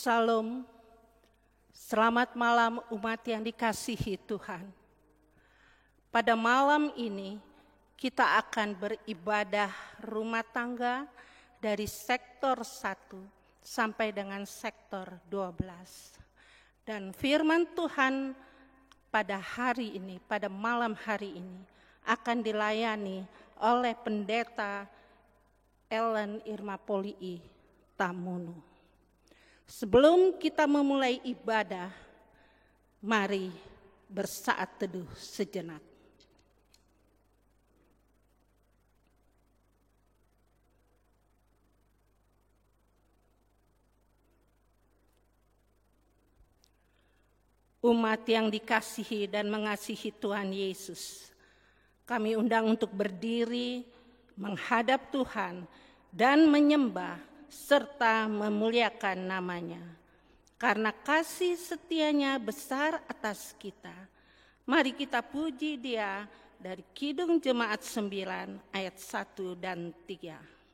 Salam, selamat malam umat yang dikasihi Tuhan. Pada malam ini kita akan beribadah rumah tangga dari sektor 1 sampai dengan sektor 12. Dan firman Tuhan pada hari ini, pada malam hari ini akan dilayani oleh pendeta Ellen Irma Polii Tamunu. Sebelum kita memulai ibadah, mari bersaat teduh sejenak. Umat yang dikasihi dan mengasihi Tuhan Yesus, kami undang untuk berdiri, menghadap Tuhan, dan menyembah serta memuliakan namanya. Karena kasih setianya besar atas kita, mari kita puji Dia dari Kidung Jemaat 9 ayat 1 dan 3.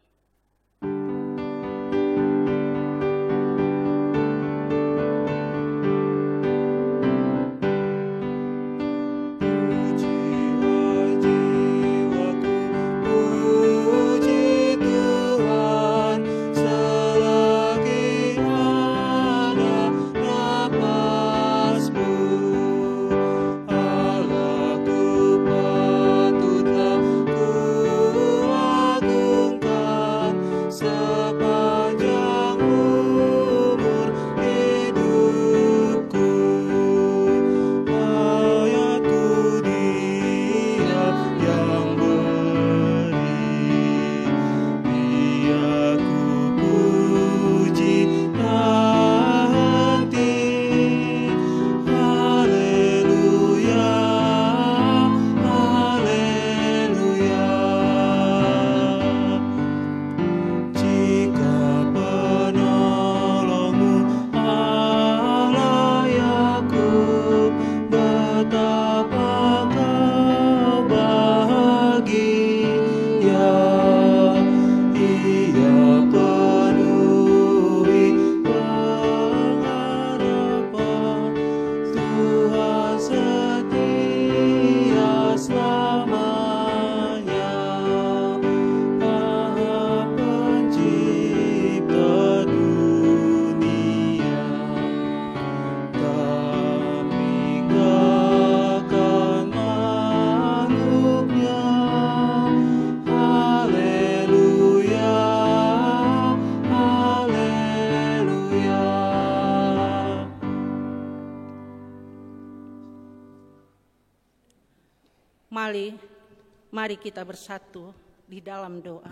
Mari kita bersatu di dalam doa.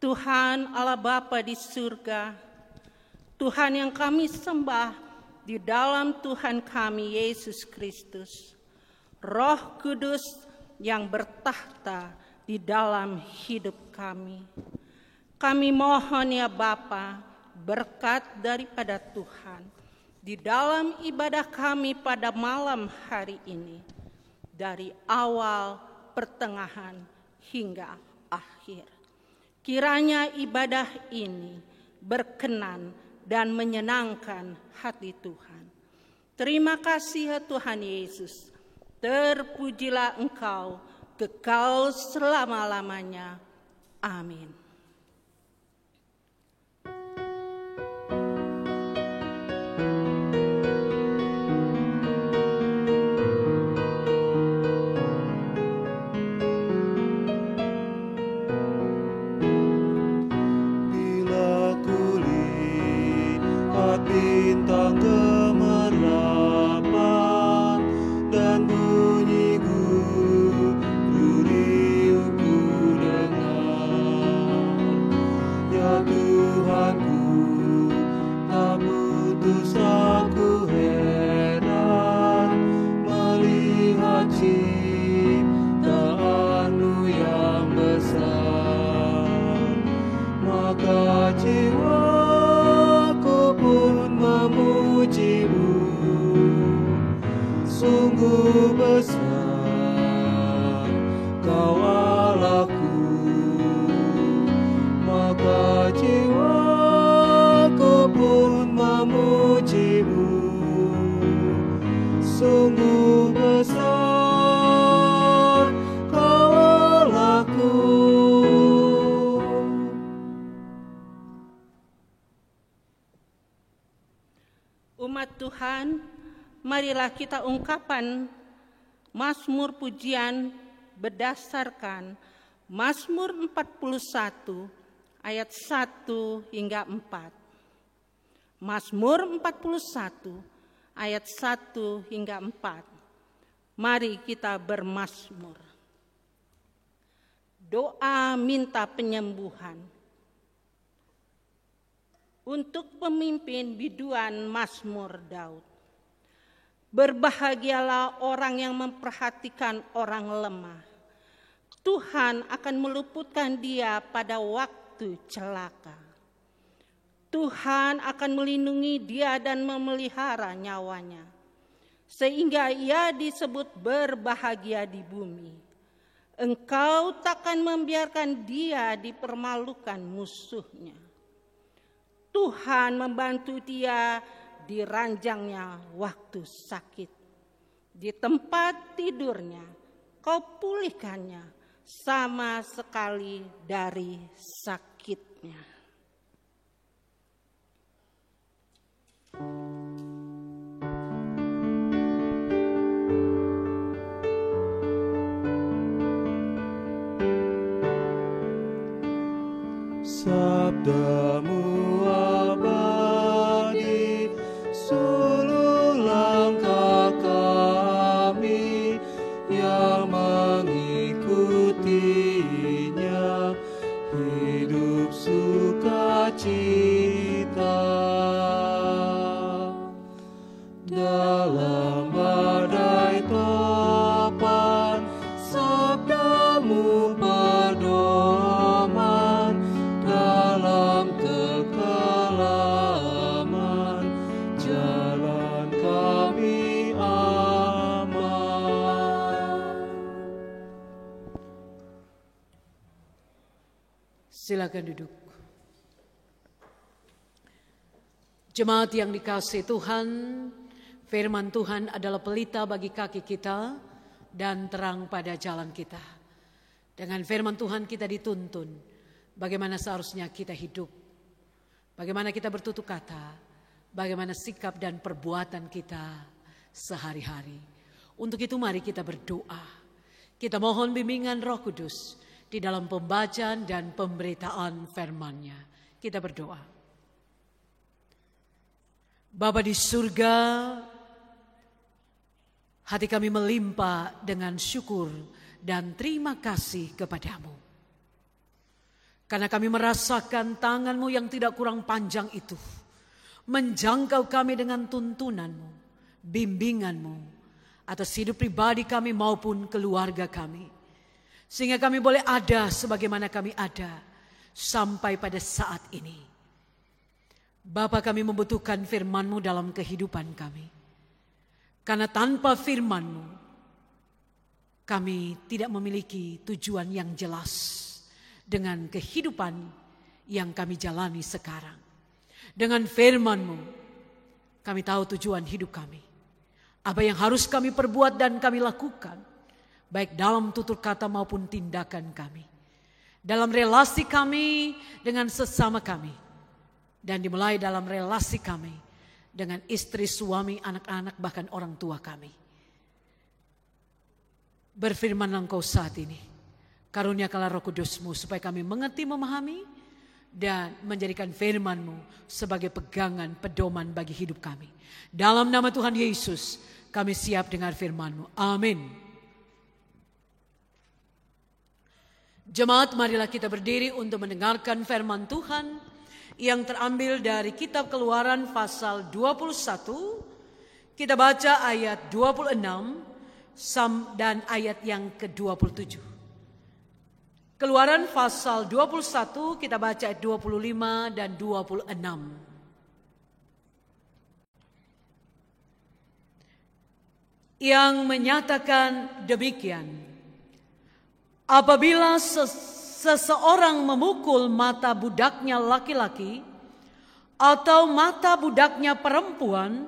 Tuhan Allah Bapa di surga, Tuhan yang kami sembah di dalam Tuhan kami Yesus Kristus, Roh Kudus yang bertahta di dalam hidup kami. Kami mohon ya Bapa, berkat daripada Tuhan di dalam ibadah kami pada malam hari ini, dari awal, pertengahan, hingga akhir. Kiranya ibadah ini berkenan dan menyenangkan hati Tuhan. Terima kasih ya Tuhan Yesus. Terpujilah Engkau kekal selama-lamanya. Amin. Bintang kemerapan dan bunyi gurih-ku dengar. Ya Tuhanku, tak putus aku heran melihat ciptaan-Mu yang besar. Maka jiwaku pun memuji-Mu, sungguh besar Kau Allahku. Maka jiwaku Tuhan, marilah kita ungkapan Mazmur pujian berdasarkan Mazmur 41 ayat 1 hingga 4. Mazmur 41 ayat 1 hingga 4. Mari kita bermazmur. Doa minta penyembuhan. Untuk pemimpin biduan Mazmur Daud. Berbahagialah orang yang memperhatikan orang lemah. Tuhan akan meluputkan dia pada waktu celaka. Tuhan akan melindungi dia dan memelihara nyawanya, sehingga ia disebut berbahagia di bumi. Engkau takkan membiarkan dia dipermalukan musuhnya. Tuhan membantu dia di ranjangnya waktu sakit. Di tempat tidurnya kau pulihkannya sama sekali dari sakitnya. Sabdamu abadi, suluh langkah kami yang mengikutinya, hidup sukacita. Dalam badai topan, sabdamu pedoman, dalam kekelaman, jalan kami aman. Silakan duduk. Jemaat yang dikasihi Tuhan, firman Tuhan adalah pelita bagi kaki kita dan terang pada jalan kita. Dengan firman Tuhan kita dituntun bagaimana seharusnya kita hidup, bagaimana kita bertutur kata, bagaimana sikap dan perbuatan kita sehari-hari. Untuk itu mari kita berdoa. Kita mohon bimbingan Roh Kudus di dalam pembacaan dan pemberitaan firman-Nya. Kita berdoa. Bapa di surga, hati kami melimpah dengan syukur dan terima kasih kepadamu. Karena kami merasakan tangan-Mu yang tidak kurang panjang itu menjangkau kami dengan tuntunan-Mu, bimbingan-Mu atas hidup pribadi kami maupun keluarga kami. Sehingga kami boleh ada sebagaimana kami ada sampai pada saat ini. Bapa, kami membutuhkan firman-Mu dalam kehidupan kami. Karena tanpa firman-Mu, kami tidak memiliki tujuan yang jelas dengan kehidupan yang kami jalani sekarang. Dengan firman-Mu, kami tahu tujuan hidup kami. Apa yang harus kami perbuat dan kami lakukan, baik dalam tutur kata maupun tindakan kami. Dalam relasi kami dengan sesama kami. Dan dimulai dalam relasi kami dengan istri, suami, anak-anak, bahkan orang tua kami. Berfirmanlah Engkau saat ini. Karuniakanlah Roh Kudus-Mu supaya kami mengerti, memahami, dan menjadikan firman-Mu sebagai pegangan, pedoman bagi hidup kami. Dalam nama Tuhan Yesus, kami siap dengar firman-Mu. Amin. Jemaat, marilah kita berdiri untuk mendengarkan firman Tuhan yang terambil dari kitab Keluaran pasal 21. Kita baca ayat 26 dan ayat yang ke-27. Keluaran pasal 21 kita baca ayat 25 dan 26. Yang menyatakan demikian. Apabila seseorang memukul mata budaknya laki-laki atau mata budaknya perempuan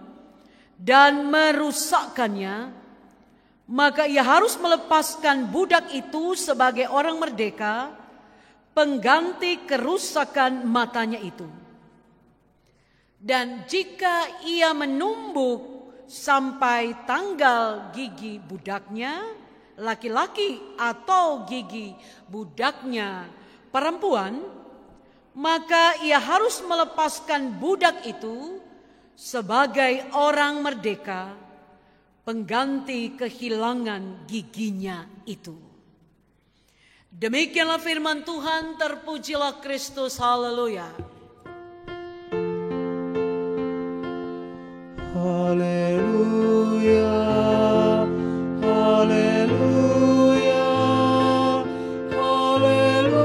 dan merusakkannya, maka ia harus melepaskan budak itu sebagai orang merdeka, pengganti kerusakan matanya itu. Dan jika ia menumbuk sampai tanggal gigi budaknya laki-laki atau gigi budaknya perempuan, maka ia harus melepaskan budak itu sebagai orang merdeka, pengganti kehilangan giginya itu. Demikianlah firman Tuhan, terpujilah Kristus, haleluya. Haleluya, haleluya, haleluya.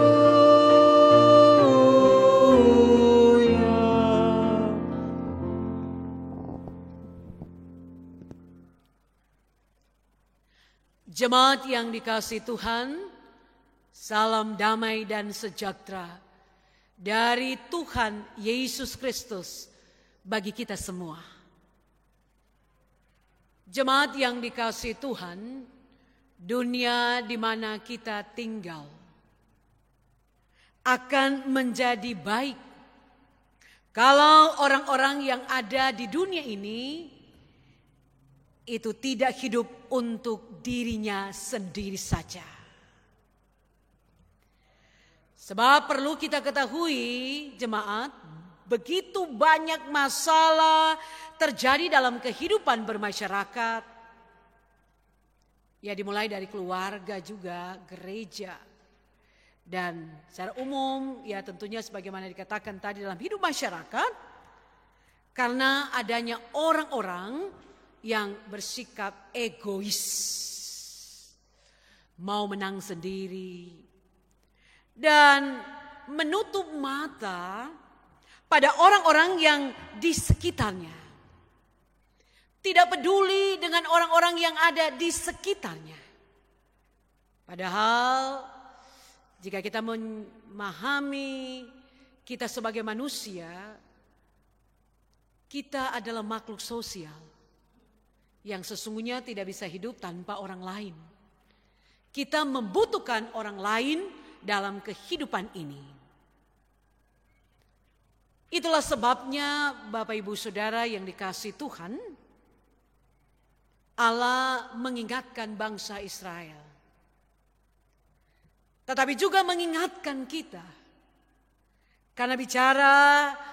Jemaat yang dikasihi Tuhan, salam damai dan sejahtera dari Tuhan Yesus Kristus bagi kita semua. Jemaat yang dikasihi Tuhan, dunia di mana kita tinggal akan menjadi baik kalau orang-orang yang ada di dunia ini itu tidak hidup untuk dirinya sendiri saja. Sebab perlu kita ketahui, jemaat, begitu banyak masalah terjadi dalam kehidupan bermasyarakat. Ya, dimulai dari keluarga juga, gereja. Dan secara umum, ya tentunya sebagaimana dikatakan tadi dalam hidup masyarakat, karena adanya orang-orang yang bersikap egois, mau menang sendiri, dan menutup mata pada orang-orang yang di sekitarnya. Tidak peduli dengan orang-orang yang ada di sekitarnya. Padahal jika kita memahami kita sebagai manusia, kita adalah makhluk sosial yang sesungguhnya tidak bisa hidup tanpa orang lain. Kita membutuhkan orang lain dalam kehidupan ini. Itulah sebabnya Bapak Ibu Saudara yang dikasihi Tuhan, Allah mengingatkan bangsa Israel. Tetapi juga mengingatkan kita. Karena bicara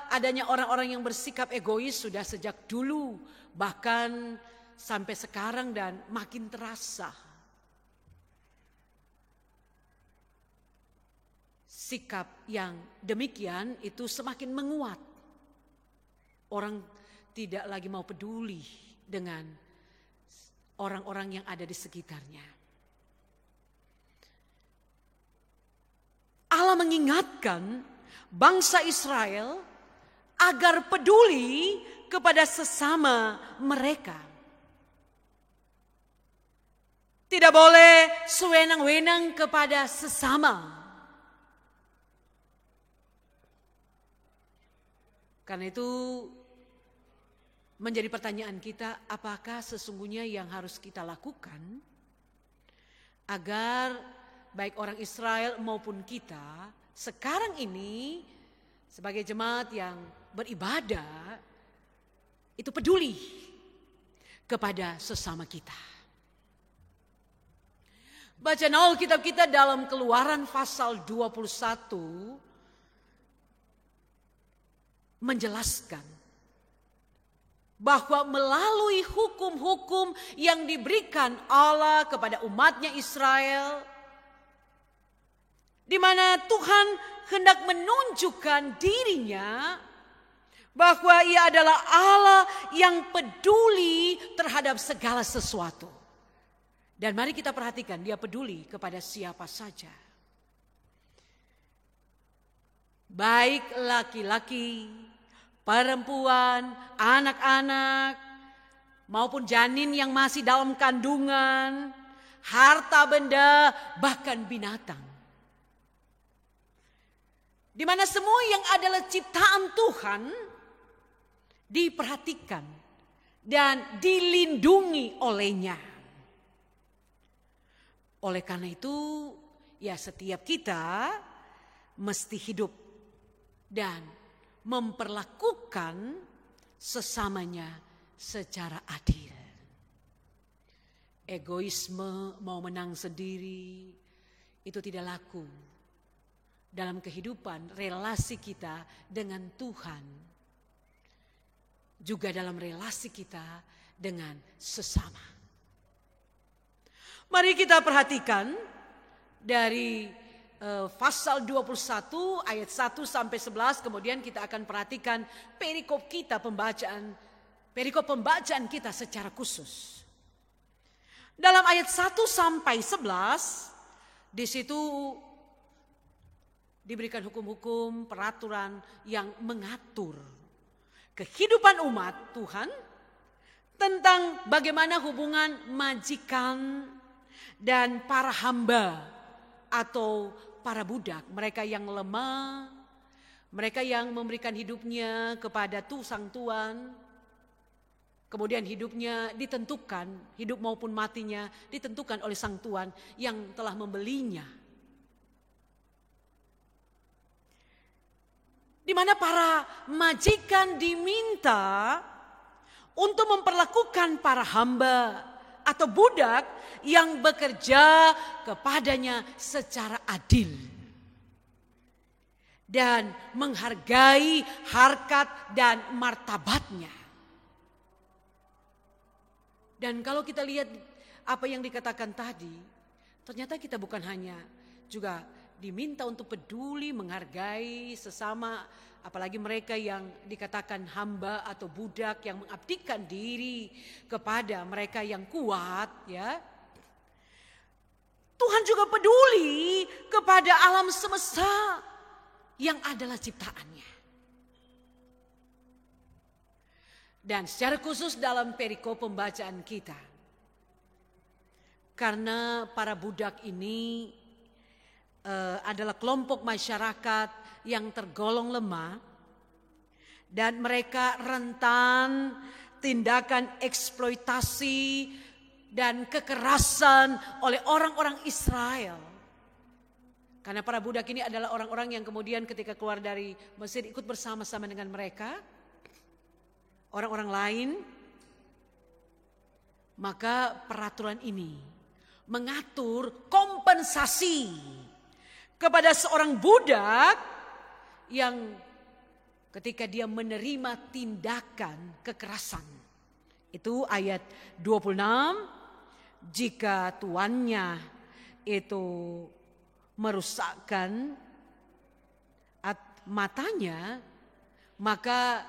adanya orang-orang yang bersikap egois sudah sejak dulu, bahkan sampai sekarang dan makin terasa. Sikap yang demikian itu semakin menguat. Orang tidak lagi mau peduli dengan orang-orang yang ada di sekitarnya. Allah mengingatkan bangsa Israel agar peduli kepada sesama mereka. Tidak boleh sewenang-wenang kepada sesama. Karena itu menjadi pertanyaan kita, apakah sesungguhnya yang harus kita lakukan agar baik orang Israel maupun kita sekarang ini sebagai jemaat yang beribadah itu peduli kepada sesama kita. Bacaan Alkitab kita dalam Keluaran pasal 21 menjelaskan bahwa melalui hukum-hukum yang diberikan Allah kepada umatnya Israel, di mana Tuhan hendak menunjukkan dirinya bahwa Ia adalah Allah yang peduli terhadap segala sesuatu. Dan mari kita perhatikan, Dia peduli kepada siapa saja. Baik laki-laki, perempuan, anak-anak, maupun janin yang masih dalam kandungan, harta benda, bahkan binatang. Di mana semua yang adalah ciptaan Tuhan diperhatikan dan dilindungi olehnya. Oleh karena itu, ya setiap kita mesti hidup dan memperlakukan sesamanya secara adil. Egoisme, mau menang sendiri, itu tidak laku dalam kehidupan relasi kita dengan Tuhan, juga dalam relasi kita dengan sesama. Mari kita perhatikan dari pasal 21 ayat 1 sampai 11, kemudian kita akan perhatikan perikop pembacaan kita secara khusus. Dalam ayat 1 sampai 11, di situ diberikan hukum-hukum, peraturan yang mengatur kehidupan umat Tuhan tentang bagaimana hubungan majikan dan para hamba atau para budak, mereka yang lemah, mereka yang memberikan hidupnya kepada sang tuan. Kemudian hidupnya ditentukan, hidup maupun matinya ditentukan oleh sang tuan yang telah membelinya. Di mana para majikan diminta untuk memperlakukan para hamba atau budak yang bekerja kepadanya secara adil dan menghargai harkat dan martabatnya. Dan kalau kita lihat apa yang dikatakan tadi, ternyata kita bukan hanya juga diminta untuk peduli, menghargai sesama, apalagi mereka yang dikatakan hamba atau budak yang mengabdikan diri kepada mereka yang kuat, ya. Tuhan juga peduli kepada alam semesta yang adalah ciptaannya. Dan secara khusus dalam perikop pembacaan kita, karena para budak ini adalah kelompok masyarakat yang tergolong lemah dan mereka rentan tindakan eksploitasi dan kekerasan oleh orang-orang Israel. Karena para budak ini adalah orang-orang yang kemudian ketika keluar dari Mesir ikut bersama-sama dengan mereka, orang-orang lain. Maka peraturan ini mengatur kompensasi kepada seorang budak yang ketika dia menerima tindakan kekerasan. Itu ayat 26, jika tuannya itu merusakkan matanya, maka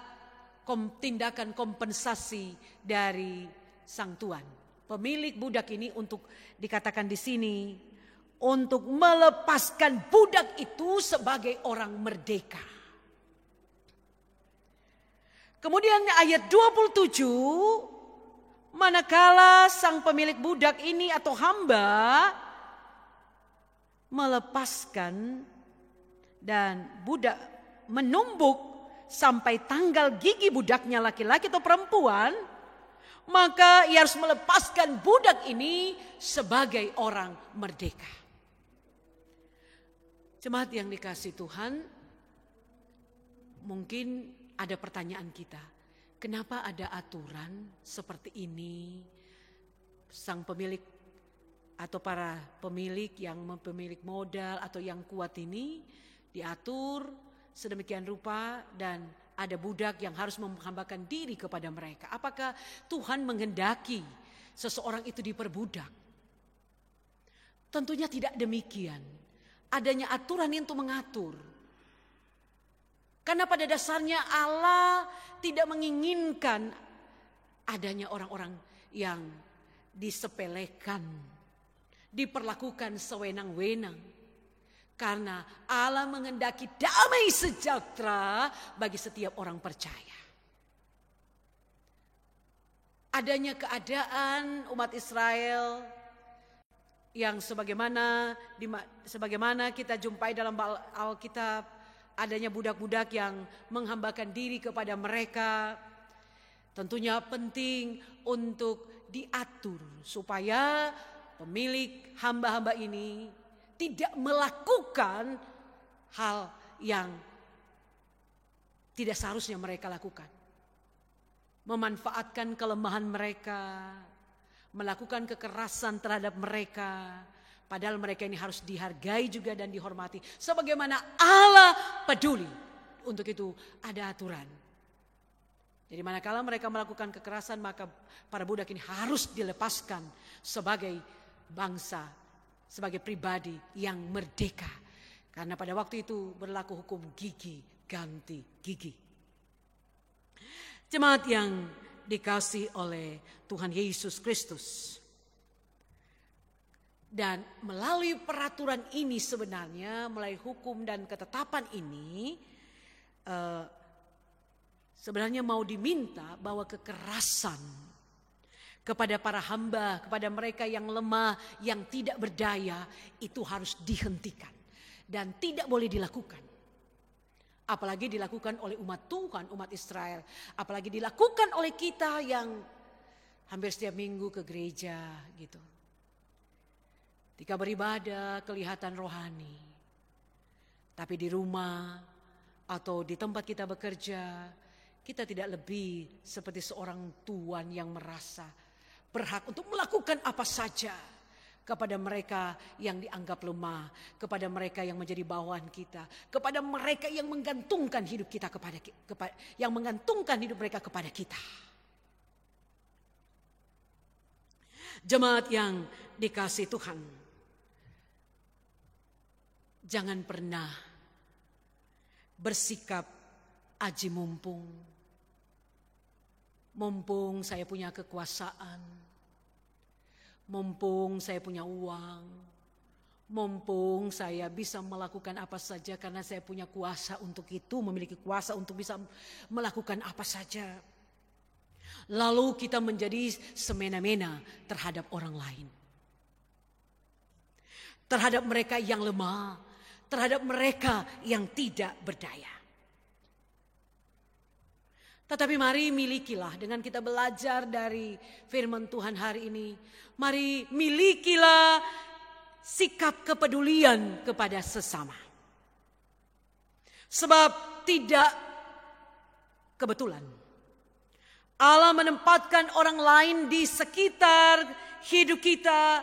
tindakan kompensasi dari sang tuan. Pemilik budak ini untuk dikatakan di sini untuk melepaskan budak itu sebagai orang merdeka. Kemudian ayat 27, manakala sang pemilik budak ini atau hamba melepaskan dan budak menumbuk sampai tanggal gigi budaknya laki-laki atau perempuan, maka ia harus melepaskan budak ini sebagai orang merdeka. Jemaat yang dikasihi Tuhan, mungkin ada pertanyaan kita, kenapa ada aturan seperti ini? Sang pemilik atau para pemilik yang pemilik modal atau yang kuat ini diatur sedemikian rupa dan ada budak yang harus menghambakan diri kepada mereka. Apakah Tuhan menghendaki seseorang itu diperbudak? Tentunya tidak demikian. Adanya aturan itu mengatur. Karena pada dasarnya Allah tidak menginginkan adanya orang-orang yang disepelekan, diperlakukan sewenang-wenang. Karena Allah menghendaki damai sejahtera bagi setiap orang percaya. Adanya keadaan umat Israel yang sebagaimana kita jumpai dalam Alkitab, adanya budak-budak yang menghambakan diri kepada mereka, tentunya penting untuk diatur supaya pemilik hamba-hamba ini tidak melakukan hal yang tidak seharusnya mereka lakukan. Memanfaatkan kelemahan mereka, melakukan kekerasan terhadap mereka, padahal mereka ini harus dihargai juga dan dihormati. Sebagaimana Allah peduli. Untuk itu ada aturan. Jadi manakala mereka melakukan kekerasan, maka para budak ini harus dilepaskan sebagai bangsa, sebagai pribadi yang merdeka. Karena pada waktu itu berlaku hukum gigi ganti gigi. Jemaat yang dikasihi oleh Tuhan Yesus Kristus. Dan melalui peraturan ini sebenarnya, melalui hukum dan ketetapan ini, sebenarnya mau diminta bahwa kekerasan kepada para hamba, kepada mereka yang lemah, yang tidak berdaya, itu harus dihentikan. Dan tidak boleh dilakukan. Apalagi dilakukan oleh umat Tuhan, umat Israel. Apalagi dilakukan oleh kita yang hampir setiap minggu ke gereja gitu. Ketika beribadah kelihatan rohani. Tapi di rumah atau di tempat kita bekerja, kita tidak lebih seperti seorang tuan yang merasa berhak untuk melakukan apa saja kepada mereka yang dianggap lemah, kepada mereka yang menjadi bawahan kita, kepada mereka yang menggantungkan hidup kita yang menggantungkan hidup mereka kepada kita. Jemaat yang dikasihi Tuhan, jangan pernah bersikap aji mumpung. Mumpung saya punya kekuasaan, mumpung saya punya uang, mumpung saya bisa melakukan apa saja karena saya punya kuasa untuk itu, memiliki kuasa untuk bisa melakukan apa saja. Lalu kita menjadi semena-mena terhadap orang lain. Terhadap mereka yang lemah, terhadap mereka yang tidak berdaya. Tetapi mari milikilah, dengan kita belajar dari firman Tuhan hari ini, mari milikilah sikap kepedulian kepada sesama. Sebab tidak kebetulan Allah menempatkan orang lain di sekitar hidup kita,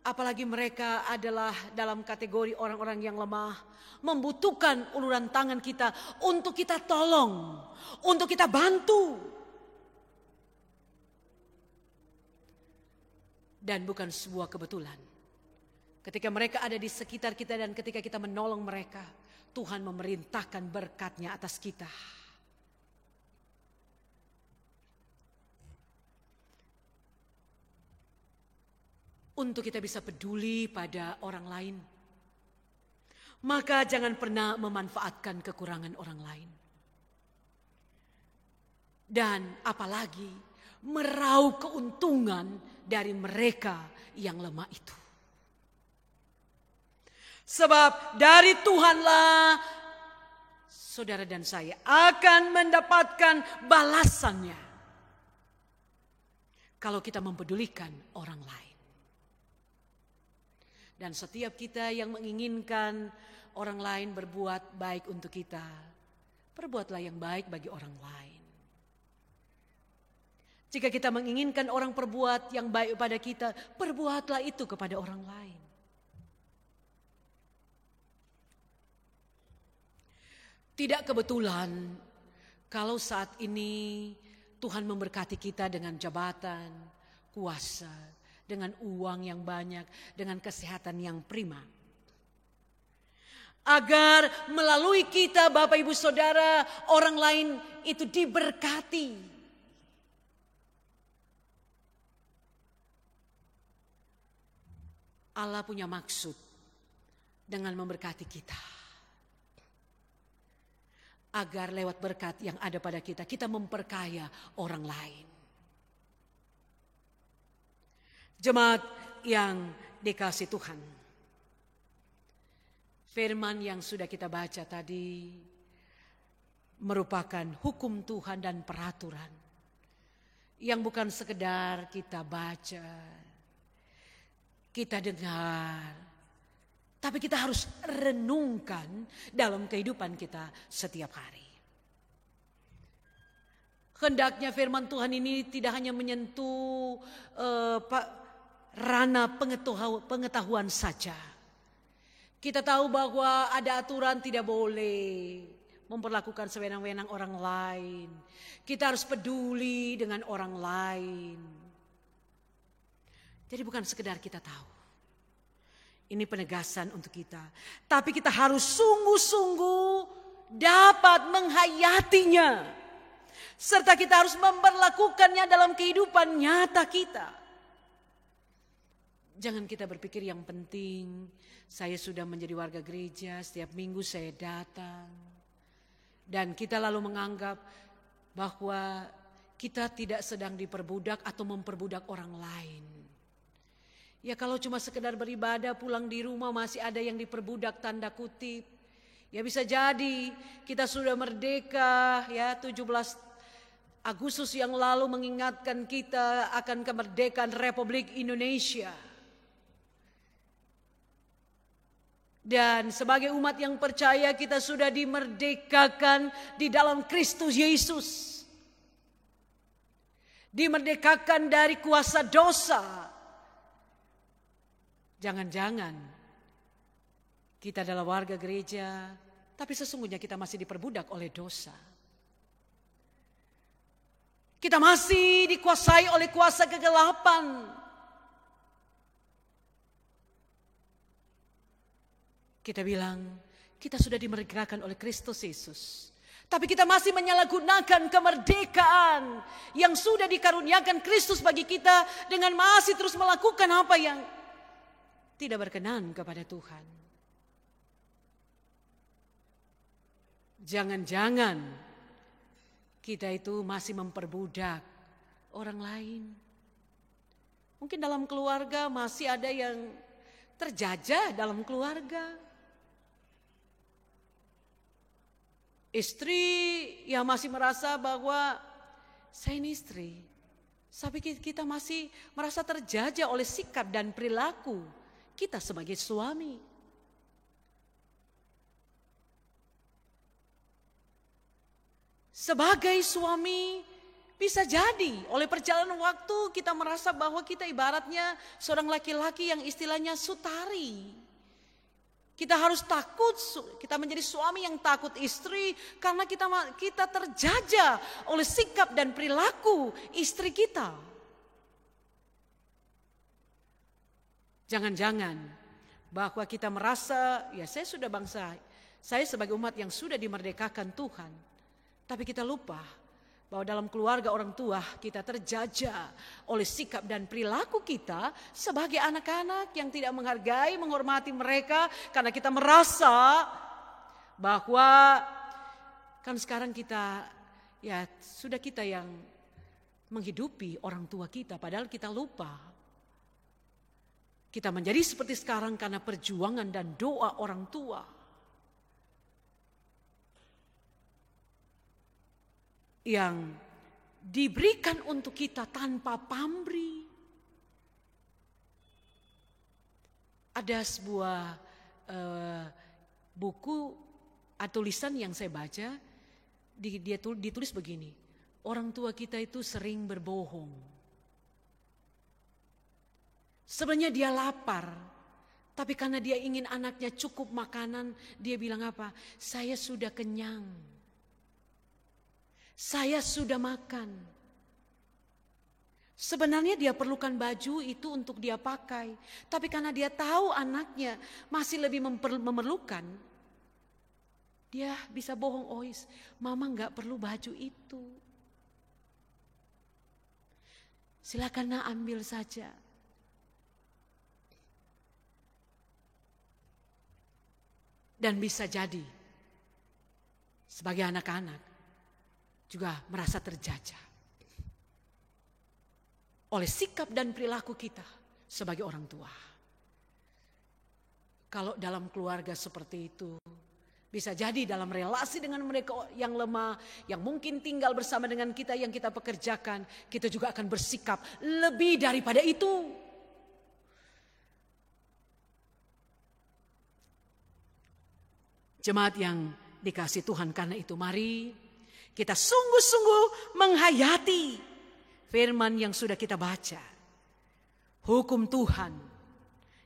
apalagi mereka adalah dalam kategori orang-orang yang lemah, membutuhkan uluran tangan kita untuk kita tolong, untuk kita bantu. Dan bukan sebuah kebetulan. Ketika mereka ada di sekitar kita dan ketika kita menolong mereka, Tuhan memerintahkan berkat-Nya atas kita. Untuk kita bisa peduli pada orang lain, maka jangan pernah memanfaatkan kekurangan orang lain. Dan apalagi meraup keuntungan dari mereka yang lemah itu. Sebab dari Tuhanlah saudara dan saya akan mendapatkan balasannya kalau kita mempedulikan orang lain. Dan setiap kita yang menginginkan orang lain berbuat baik untuk kita, perbuatlah yang baik bagi orang lain. Jika kita menginginkan orang berbuat yang baik pada kita, perbuatlah itu kepada orang lain. Tidak kebetulan kalau saat ini Tuhan memberkati kita dengan jabatan, kuasa, dengan uang yang banyak, dengan kesehatan yang prima. Agar melalui kita Bapak Ibu Saudara, orang lain itu diberkati. Allah punya maksud dengan memberkati kita. Agar lewat berkat yang ada pada kita, kita memperkaya orang lain. Jemaat yang dikasihi Tuhan, firman yang sudah kita baca tadi merupakan hukum Tuhan dan peraturan yang bukan sekedar kita baca, kita dengar, Tapi kita harus renungkan dalam kehidupan kita setiap hari. Hendaknya firman Tuhan ini tidak hanya menyentuh ranah pengetahuan saja. Kita tahu bahwa ada aturan tidak boleh memperlakukan sewenang-wenang orang lain. Kita harus peduli dengan orang lain. Jadi bukan sekedar kita tahu. Ini penegasan untuk kita. Tapi kita harus sungguh-sungguh dapat menghayatinya. Serta kita harus memperlakukannya dalam kehidupan nyata kita. Jangan kita berpikir yang penting, saya sudah menjadi warga gereja, setiap minggu saya datang. Dan kita lalu menganggap bahwa kita tidak sedang diperbudak atau memperbudak orang lain. Ya kalau cuma sekedar beribadah pulang di rumah masih ada yang diperbudak tanda kutip. Ya bisa jadi kita sudah merdeka ya 17 Agustus yang lalu mengingatkan kita akan kemerdekaan Republik Indonesia. Dan sebagai umat yang percaya kita sudah dimerdekakan di dalam Kristus Yesus. Dimerdekakan dari kuasa dosa. Jangan-jangan kita adalah warga gereja, tapi sesungguhnya kita masih diperbudak oleh dosa. Kita masih dikuasai oleh kuasa kegelapan. Kita bilang kita sudah dimerdekakan oleh Kristus Yesus. Tapi kita masih menyalahgunakan kemerdekaan yang sudah dikaruniakan Kristus bagi kita dengan masih terus melakukan apa yang tidak berkenan kepada Tuhan. Jangan-jangan kita itu masih memperbudak orang lain. Mungkin dalam keluarga masih ada yang terjajah dalam keluarga. Istri yang masih merasa bahwa saya ini istri. Tapi kita masih merasa terjajah oleh sikap dan perilaku kita sebagai suami. Sebagai suami bisa jadi oleh perjalanan waktu kita merasa bahwa kita ibaratnya seorang laki-laki yang istilahnya sutari. Kita harus takut, kita menjadi suami yang takut istri karena kita terjajah oleh sikap dan perilaku istri kita. Jangan-jangan bahwa kita merasa ya saya sudah bangsa, saya sebagai umat yang sudah dimerdekakan Tuhan. Tapi kita lupa bahwa dalam keluarga orang tua kita terjajah oleh sikap dan perilaku kita sebagai anak-anak yang tidak menghargai, menghormati mereka. Karena kita merasa bahwa kan sekarang kita ya sudah kita yang menghidupi orang tua kita. Padahal kita lupa. Kita menjadi seperti sekarang karena perjuangan dan doa orang tua. Yang diberikan untuk kita tanpa pamrih. Ada sebuah buku atau tulisan yang saya baca, dia ditulis begini, orang tua kita itu sering berbohong. Sebenarnya dia lapar, tapi karena dia ingin anaknya cukup makanan, dia bilang apa? Saya sudah kenyang. Saya sudah makan. Sebenarnya dia perlukan baju itu untuk dia pakai. Tapi karena dia tahu anaknya masih lebih memerlukan. Dia bisa bohong, mama gak perlu baju itu. Silakan nak ambil saja. Dan bisa jadi sebagai anak-anak juga merasa terjajah oleh sikap dan perilaku kita sebagai orang tua. Kalau dalam keluarga seperti itu, bisa jadi dalam relasi dengan mereka yang lemah, yang mungkin tinggal bersama dengan kita yang kita pekerjakan, kita juga akan bersikap lebih daripada itu. Jemaat yang dikasihi Tuhan, karena itu mari kita sungguh-sungguh menghayati firman yang sudah kita baca. Hukum Tuhan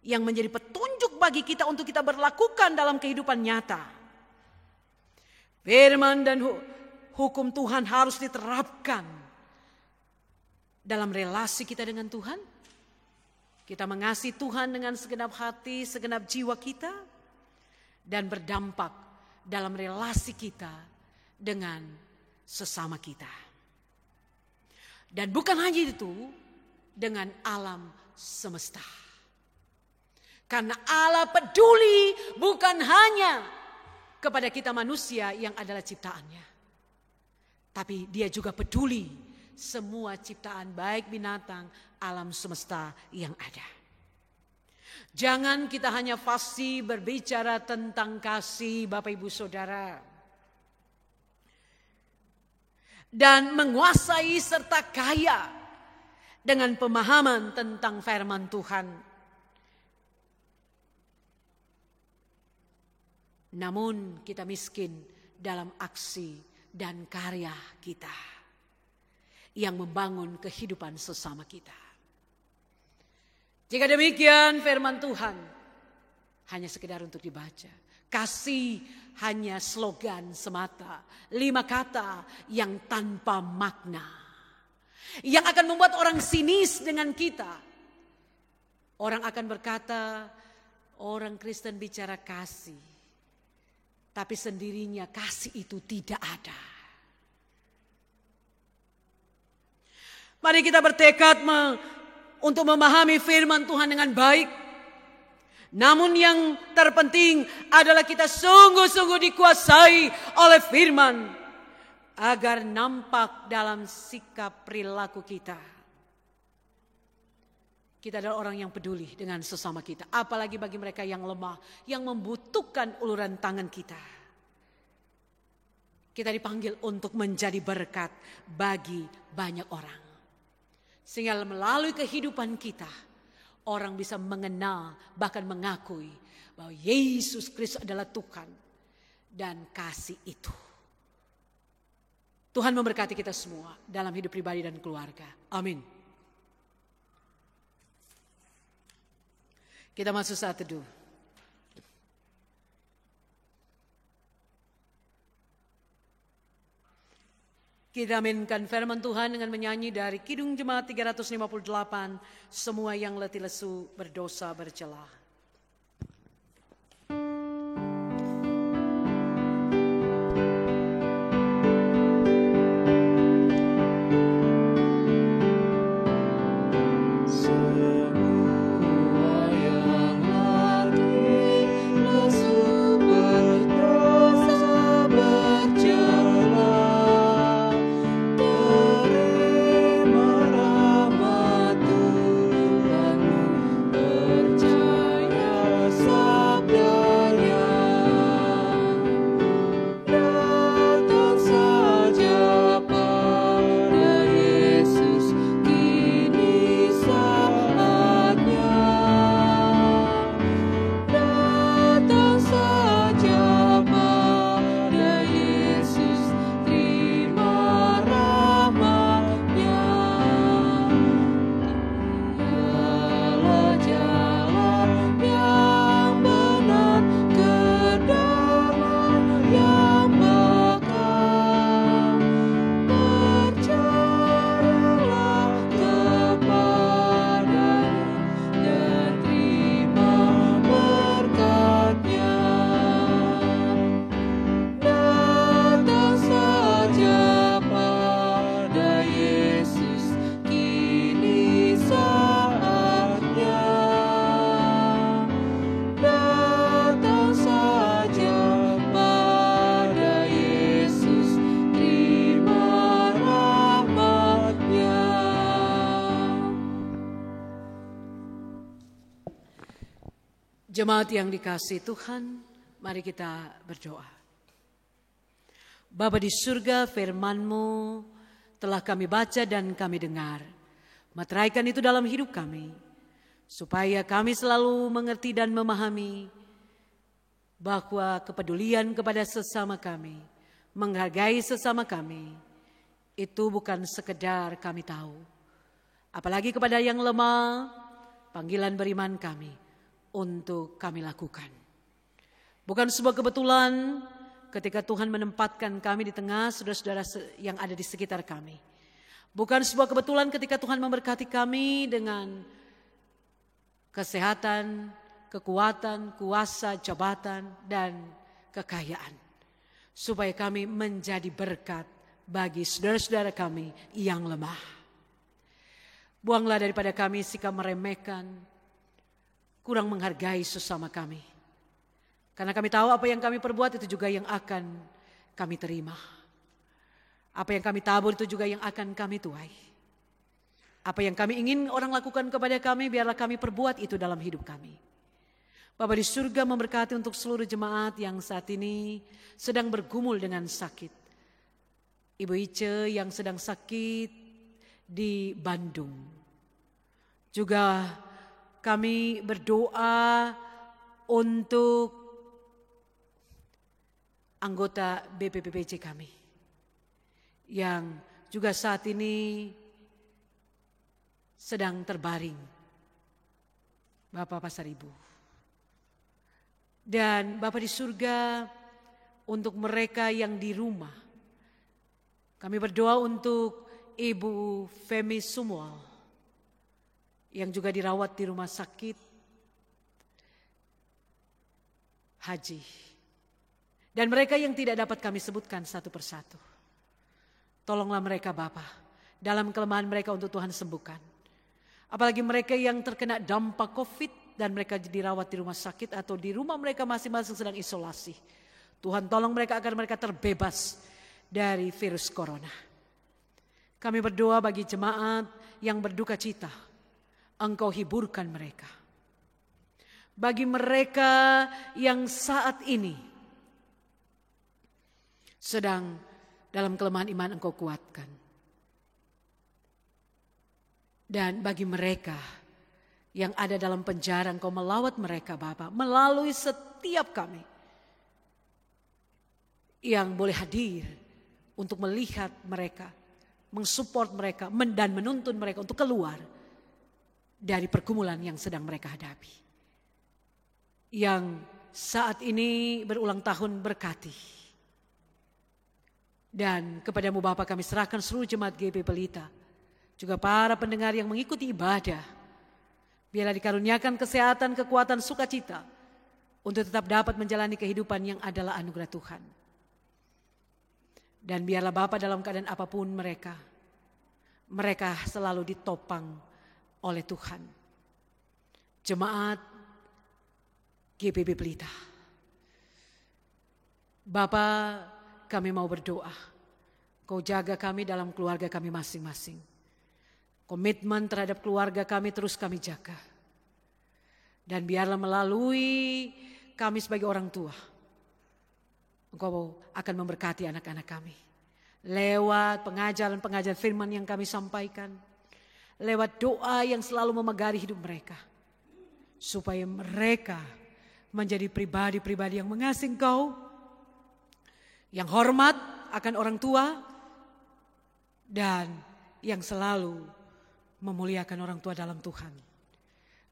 yang menjadi petunjuk bagi kita untuk kita berlakukan dalam kehidupan nyata. Firman dan hukum Tuhan harus diterapkan dalam relasi kita dengan Tuhan. Kita mengasihi Tuhan dengan segenap hati, segenap jiwa kita, dan berdampak dalam relasi kita dengan sesama kita. Dan bukan hanya itu, dengan alam semesta. Karena Allah peduli bukan hanya kepada kita manusia yang adalah ciptaannya, tapi Dia juga peduli semua ciptaan, baik binatang, alam semesta yang ada. Jangan kita hanya fasih berbicara tentang kasih, Bapak Ibu Saudara, dan menguasai serta kaya dengan pemahaman tentang firman Tuhan. Namun kita miskin dalam aksi dan karya kita yang membangun kehidupan sesama kita. Jika demikian, firman Tuhan hanya sekedar untuk dibaca. Kasih hanya slogan semata, 5 kata yang tanpa makna, yang akan membuat orang sinis dengan kita. Orang akan berkata, orang Kristen bicara kasih, tapi sendirinya kasih itu tidak ada. Mari kita bertekad untuk memahami firman Tuhan dengan baik. Namun yang terpenting adalah kita sungguh-sungguh dikuasai oleh firman, agar nampak dalam sikap perilaku kita. Kita adalah orang yang peduli dengan sesama kita, apalagi bagi mereka yang lemah, yang membutuhkan uluran tangan kita. Kita dipanggil untuk menjadi berkat bagi banyak orang. Sehingga melalui kehidupan kita, orang bisa mengenal, bahkan mengakui bahwa Yesus Kristus adalah Tuhan dan kasih itu. Tuhan memberkati kita semua dalam hidup pribadi dan keluarga. Amin. Kita masuk saat teduh. Kita aminkan firman Tuhan dengan menyanyi dari Kidung Jemaat 358, semua yang letih lesu berdosa bercelah. Jemaat yang dikasihi Tuhan, mari kita berdoa. Bapa di surga, firman-Mu telah kami baca dan kami dengar. Materaikan itu dalam hidup kami, supaya kami selalu mengerti dan memahami bahwa kepedulian kepada sesama kami, menghargai sesama kami, itu bukan sekedar kami tahu. Apalagi kepada yang lemah, panggilan beriman kami untuk kami lakukan. Bukan sebuah kebetulan ketika Tuhan menempatkan kami di tengah saudara-saudara yang ada di sekitar kami. Bukan sebuah kebetulan ketika Tuhan memberkati kami dengan kesehatan, kekuatan, kuasa, jabatan, dan kekayaan. Supaya kami menjadi berkat bagi saudara-saudara kami yang lemah. Buanglah daripada kami sikap meremehkan, kurang menghargai sesama kami. Karena kami tahu apa yang kami perbuat itu juga yang akan kami terima. Apa yang kami tabur itu juga yang akan kami tuai. Apa yang kami ingin orang lakukan kepada kami, biarlah kami perbuat itu dalam hidup kami. Bapa di surga memberkati untuk seluruh jemaat yang saat ini sedang bergumul dengan sakit. Ibu Ice yang sedang sakit di Bandung. Juga kami berdoa untuk anggota BPPPC kami yang juga saat ini sedang terbaring, Bapak Pasaribu. Dan Bapak di surga, untuk mereka yang di rumah, kami berdoa untuk Ibu Femi Sumual yang juga dirawat di rumah sakit haji. Dan mereka yang tidak dapat kami sebutkan satu persatu. Tolonglah mereka Bapa, dalam kelemahan mereka untuk Tuhan sembuhkan. Apalagi mereka yang terkena dampak COVID dan mereka dirawat di rumah sakit atau di rumah mereka masing-masing sedang isolasi. Tuhan tolong mereka agar mereka terbebas dari virus corona. Kami berdoa bagi jemaat yang berduka cita, Engkau hiburkan mereka. Bagi mereka yang saat ini sedang dalam kelemahan iman, Engkau kuatkan. Dan bagi mereka yang ada dalam penjara, Engkau melawat mereka Bapa, melalui setiap kami yang boleh hadir untuk melihat mereka, mensupport mereka, dan menuntun mereka untuk keluar dari pergumulan yang sedang mereka hadapi. Yang saat ini berulang tahun berkati. Dan kepadamu Bapa kami serahkan seluruh jemaat GP Pelita, juga para pendengar yang mengikuti ibadah. Biarlah dikaruniakan kesehatan, kekuatan, sukacita untuk tetap dapat menjalani kehidupan yang adalah anugerah Tuhan. Dan biarlah Bapa dalam keadaan apapun mereka selalu ditopang oleh Tuhan. Jemaat GPB Pelita, Bapa, kami mau berdoa, Kau jaga kami dalam keluarga kami masing-masing. Komitmen terhadap keluarga kami terus kami jaga. Dan biarlah melalui kami sebagai orang tua, Engkau akan memberkati anak-anak kami. Lewat pengajaran-pengajaran firman yang kami sampaikan. Lewat doa yang selalu memegari hidup mereka. Supaya mereka menjadi pribadi-pribadi yang mengasihi Engkau, yang hormat akan orang tua, dan yang selalu memuliakan orang tua dalam Tuhan.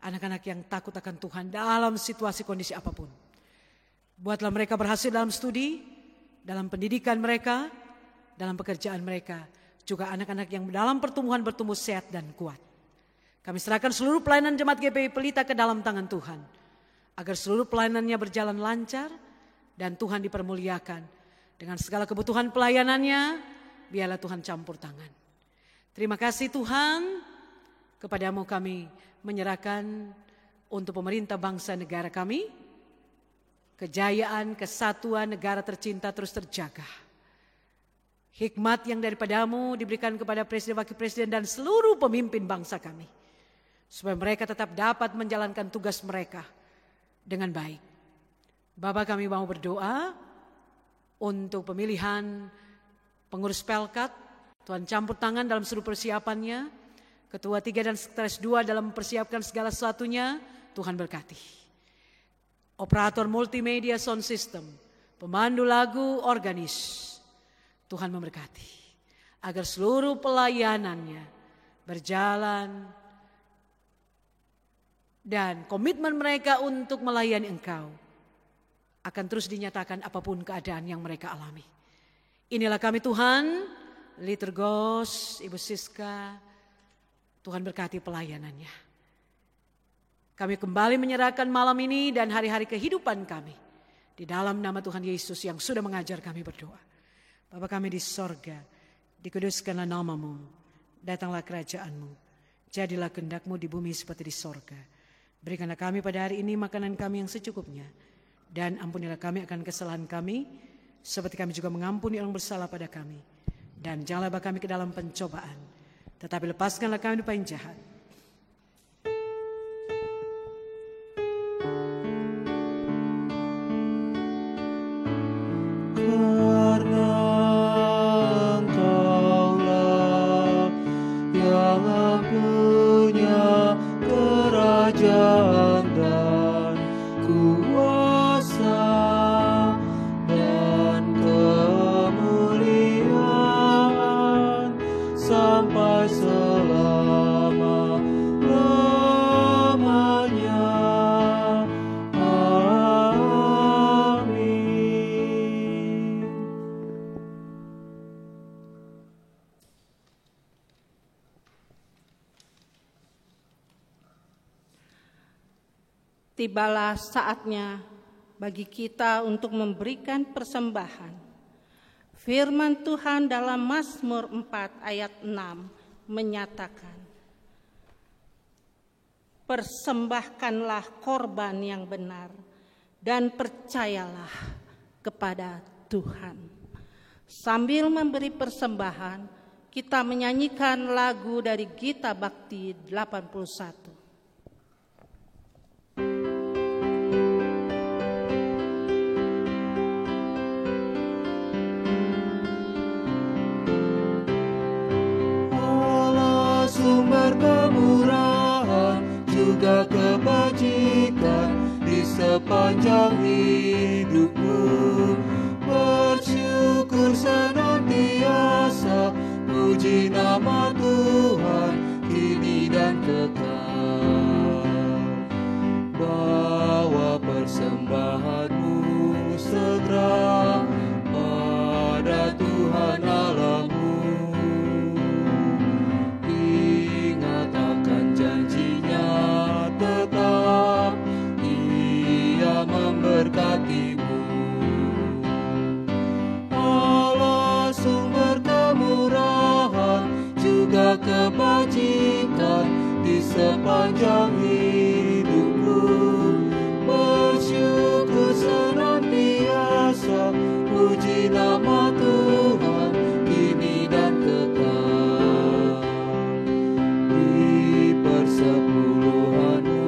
Anak-anak yang takut akan Tuhan dalam situasi kondisi apapun. Buatlah mereka berhasil dalam studi, dalam pendidikan mereka, dalam pekerjaan mereka. Juga anak-anak yang dalam pertumbuhan bertumbuh sehat dan kuat. Kami serahkan seluruh pelayanan jemaat GPI Pelita ke dalam tangan Tuhan. Agar seluruh pelayanannya berjalan lancar dan Tuhan dipermuliakan. Dengan segala kebutuhan pelayanannya, biarlah Tuhan campur tangan. Terima kasih Tuhan, kepadamu kami menyerahkan untuk pemerintah bangsa negara kami. Kejayaan, kesatuan negara tercinta terus terjaga. Hikmat yang daripadamu diberikan kepada Presiden, Wakil Presiden dan seluruh pemimpin bangsa kami. Supaya mereka tetap dapat menjalankan tugas mereka dengan baik. Bapa, kami mau berdoa untuk pemilihan pengurus Pelkat. Tuhan campur tangan dalam seluruh persiapannya. Ketua 3 dan Sekretaris 2 dalam mempersiapkan segala sesuatunya. Tuhan berkati. operator multimedia sound system, pemandu lagu, organis. Tuhan memberkati agar seluruh pelayanannya berjalan dan komitmen mereka untuk melayani Engkau akan terus dinyatakan apapun keadaan yang mereka alami. Inilah kami Tuhan, Liturgos, Ibu Siska, Tuhan berkati pelayanannya. Kami kembali menyerahkan malam ini dan hari-hari kehidupan kami di dalam nama Tuhan Yesus yang sudah mengajar kami berdoa. Bapa kami di sorga, dikuduskanlah nama-Mu, datanglah kerajaan-Mu, jadilah kehendak-Mu di bumi seperti di sorga. Berikanlah kami pada hari ini makanan kami yang secukupnya, dan ampunilah kami akan kesalahan kami, seperti kami juga mengampuni orang bersalah pada kami. Dan janganlah bawa kami ke dalam pencobaan, tetapi lepaskanlah kami dari yang jahat. Karena Engkaulah yang punya kerajaan dan kuasa dan kemuliaan sampai selama-lamanya. Amin. Tibalah saatnya bagi kita untuk memberikan persembahan. Firman Tuhan dalam Mazmur 4 ayat 6 menyatakan, persembahkanlah korban yang benar dan percayalah kepada Tuhan. Sambil memberi persembahan, kita menyanyikan lagu dari Gita Bakti 81. Sumber kemurahan juga kebajikan di sepanjang hidupmu. Bersyukur senantiasa, puji nama Tuhan kini dan kekal. Bawa persembahanmu segera pada Tuhan Allahmu. Tetap Ia memberkatimu. Allah sumber kemurahan juga kebajikan di sepanjang hidupmu. Bersyukur senantiasa, puji nama Tuhan kini dan kekal. Di persepuluhanmu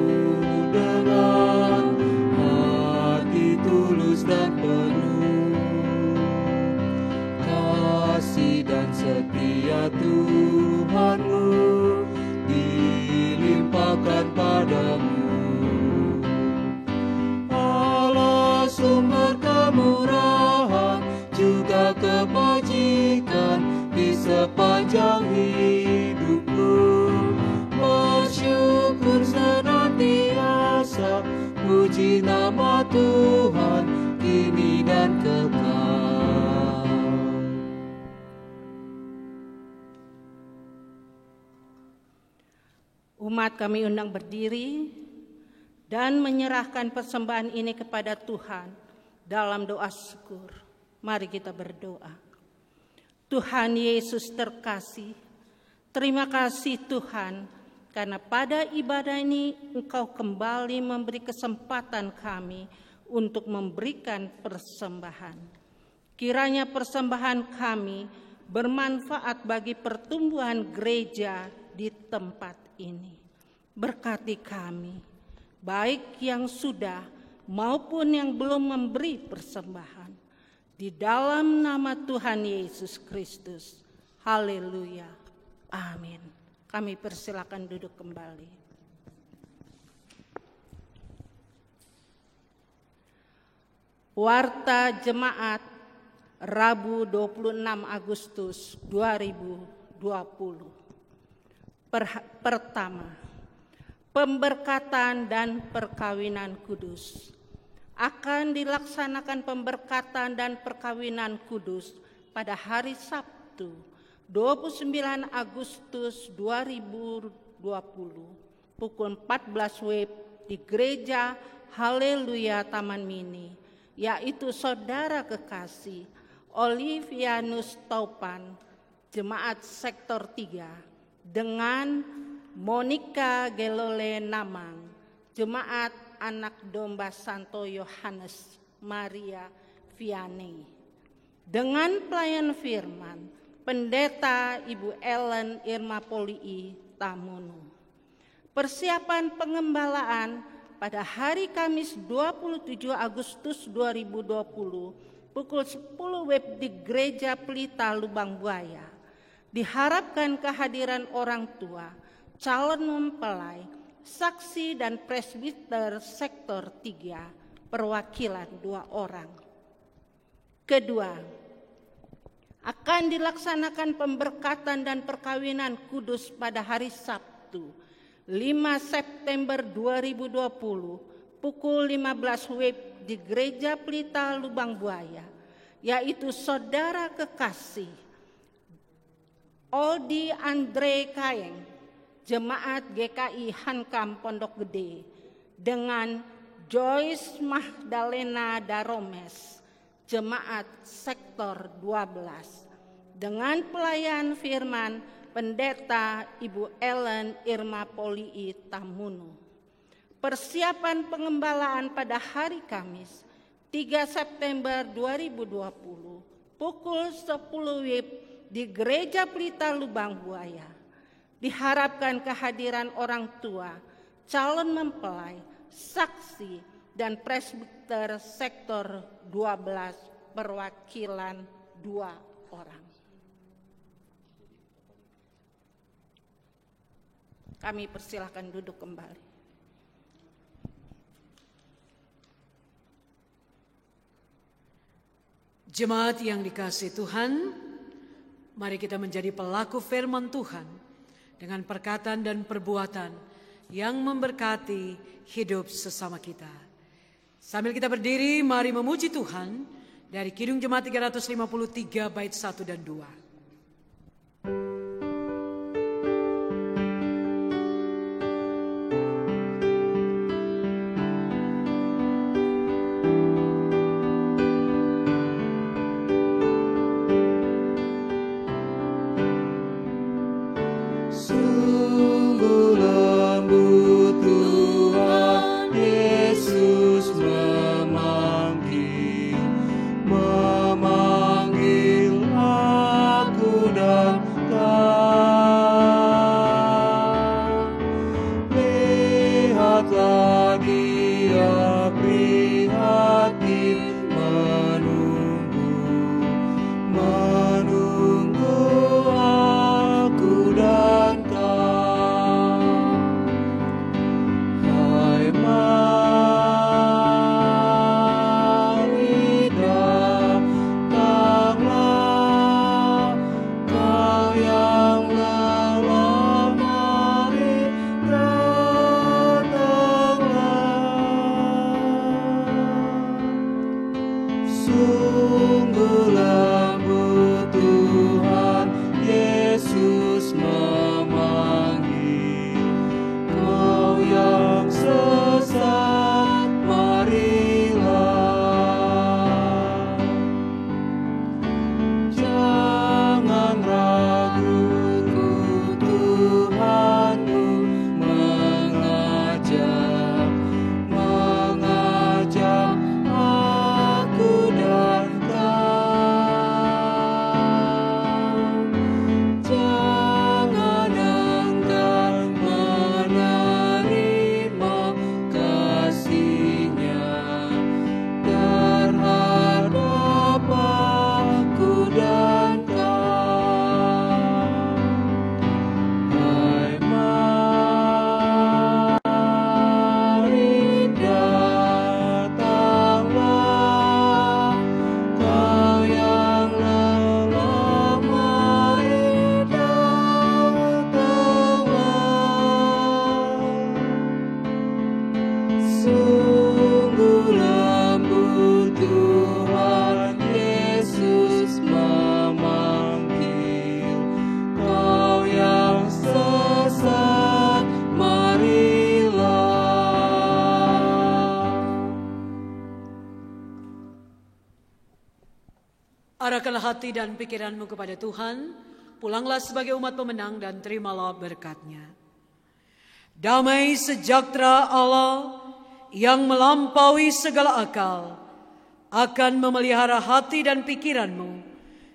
dengan hati tulus dan penuh kasih dan setia Tuhanmu dilimpahkan padamu. Allah sumber kemurahan juga kebajikan di sepanjang hidupmu. Bersyukur senantiasa, puji nama Tuhan kini dan kekal. Umat kami undang berdiri dan menyerahkan persembahan ini kepada Tuhan dalam doa syukur. Mari kita berdoa. Tuhan Yesus terkasih, terima kasih Tuhan, karena pada ibadah ini Engkau kembali memberi kesempatan kami untuk memberikan persembahan. Kiranya persembahan kami bermanfaat bagi pertumbuhan gereja di tempat ini. Berkati kami, baik yang sudah maupun yang belum memberi persembahan. Di dalam nama Tuhan Yesus Kristus. Haleluya. Amin. Kami persilakan duduk kembali. Warta Jemaat Rabu 26 Agustus 2020. Pertama, pemberkatan dan perkawinan kudus. Akan dilaksanakan pemberkatan dan perkawinan kudus pada hari Sabtu 29 Agustus 2020 pukul 14 WIB di Gereja Haleluya Taman Mini, yaitu saudara kekasih Olivianus Taupan, Jemaat Sektor 3, dengan Monica Gelole Namang, Jemaat Anak Domba Santo Yohanes Maria Vianney, dengan pelayan firman Pendeta Ibu Ellen Irma Polii Tamunu. Persiapan pengembalaan pada hari Kamis 27 Agustus 2020 pukul 10 WIB di Gereja Pelita Lubang Buaya. Diharapkan kehadiran orang tua, calon mempelai, saksi dan presbiter sektor 3, perwakilan 2 orang. Kedua, akan dilaksanakan pemberkatan dan perkawinan kudus pada hari Sabtu 5 September 2020 pukul 15 WIB di Gereja Pelita Lubang Buaya, yaitu saudara kekasih Odi Andre Kaeng, Jemaat GKI Hankam Pondok Gede, dengan Joyce Magdalena Daromes, Jemaat Sektor 12, dengan pelayan firman Pendeta Ibu Ellen Irma Polii Tamunu. Persiapan pengembalaan pada hari Kamis 3 September 2020 pukul 10 WIB di Gereja Pelita Lubang Buaya. Diharapkan kehadiran orang tua, calon mempelai, saksi, dan presbiter sektor 12, perwakilan 2 orang. Kami persilahkan duduk kembali. Jemaat yang dikasihi Tuhan, mari kita menjadi pelaku firman Tuhan dengan perkataan dan perbuatan yang memberkati hidup sesama kita. Sambil kita berdiri, mari memuji Tuhan dari Kidung Jemaat 353 bait 1 dan 2. Mengajak aku dan Arahkanlah hati dan pikiranmu kepada Tuhan, pulanglah sebagai umat pemenang dan terimalah berkat-Nya. Damai sejahtera Allah yang melampaui segala akal akan memelihara hati dan pikiranmu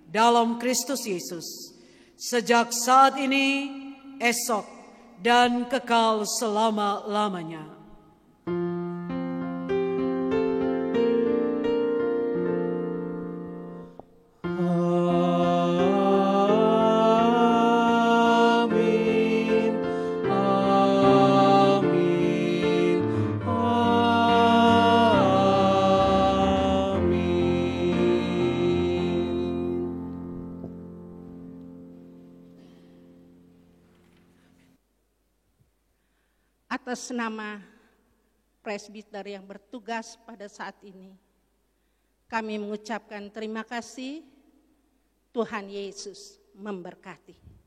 dalam Kristus Yesus sejak saat ini, esok, dan kekal selama-lamanya. Atas nama presbiter yang bertugas pada saat ini, kami mengucapkan terima kasih. Tuhan Yesus memberkati.